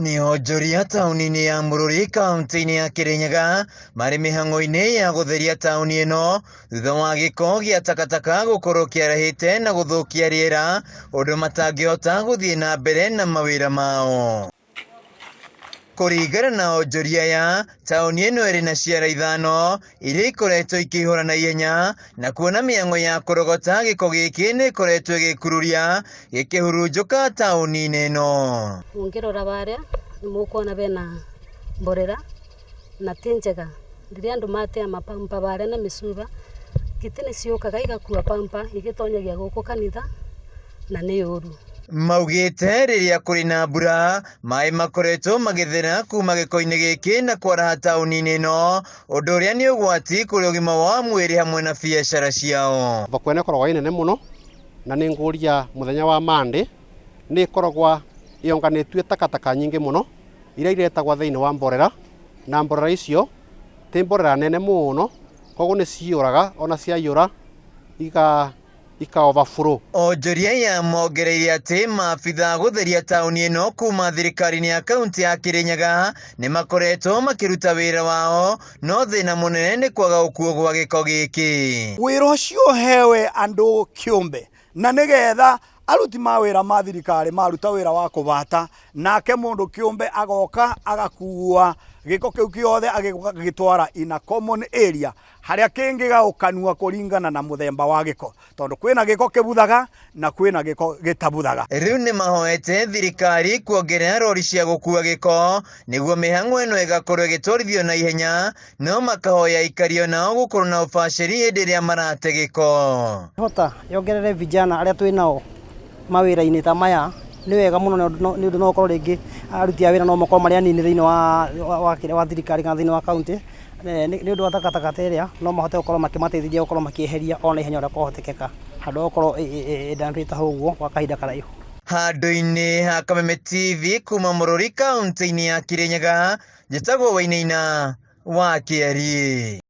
Ni onjoria tauni-inĩ ya Mũrũri kaunti-inĩ ya Kirinyaga marĩ mĩhang'o-inĩ ya gũtheria tauni ĩno thutha wa gĩko gĩa takataka gũkorwo kĩarahĩte na gũthũkia rĩera ũndũ matangĩhota gũthiĩ na mbere na mawĩra mao. Kũringana na onjoria aya, tauni ĩno ĩrĩ na ciara ithano iria ikoretwo ikĩihũra na ihenya na kuona mĩhang'o ya kũrogota gĩko gĩkĩ nĩ ĩkoretwo ĩgĩkururia gĩkĩhurunjũka tauni-inĩ ĩno. Mũngĩrora barĩa nĩ mũkuona bena mborera na ti njega. Rĩrĩa andũ matea mapampa barĩa na mĩcuba gĩtĩ nĩ ciũkaga igakua pampa igĩtonyagia gũkũ kanitha na nĩ ũru. Maugĩte rĩrĩa kũrĩ na mbura maĩ makoretwo magĩthera kuma gĩko-inĩ gĩkĩ na kwaraha tauni-inĩ ĩno ũndũ ũrĩa nĩ ũgwati kũrĩ ũgima wa mwĩrĩ hamwe na biacara ciao. Thoko ĩno ĩkoragwo ĩ nene mũno na nĩ ngũria mũthenya wa Monday nĩ ĩkoragwo ĩonganĩtue takataka nyingĩ mũno iria iretagwo thĩinĩ wa mborera na mborera icio ti mborera nene mũno koguo nĩ ciũraga ona ciaiyũra ika-overflow. Onjoria ya mongereire atĩ maabitha gũtheria tauni ĩno kuma thirikari-inĩ ya kaunti ya Kirinyaga nĩ makoretwo makĩruta wĩra wao no thĩna mũnene nĩ kwaga gũkuo gwa gĩko gĩkĩ. Wĩra ũcio hewe andũ kĩũmbe na nĩgetha aruti mawĩra ma thirikari maruta wĩra wa kũbata nake mũndũ kĩũmbe agoka agakua gĩko kĩu kĩothe agĩtwara in a common area harĩa kĩngĩgaũkanua kũringana na mũthemba wa gĩko tondũ kwĩna gĩko kĩbuthaga na kwĩna gĩko gĩtabuthaga. Rĩu nĩ mahoete thirikari kuongerera rori cia gũkua gĩko nĩguo mĩhang'o ĩno ĩgakorwo ĩgĩtwarithio na ihenya no makahoya aikari nao gũkorwo na ũbacĩri hĩndĩ ĩrĩa marate gĩko. Hota yongerere vijana arĩa twĩnao mawĩra-inĩ ta maya nĩ wega mũno nĩ ũndũ no ũkorwo rĩngĩ aruti a wĩra no makorwo marĩ anini thĩinĩ wa thirikari kana thĩinĩ wa kaunti nĩ ũndũ wa takataka ĩrĩa no mahote gũkorwo makĩmateithĩrĩria gũkorwo makĩeheria ona ihenya ũrĩa kwahotekeka handũ gũkorwo ĩndandĩte hau ũguo gwa kahinda karaihu. Handũ-inĩ ha Kameme TV kuma Mũrũri kaunti-inĩ ya Kirinyaga njĩtagwo Wainaina wa Kĩarie.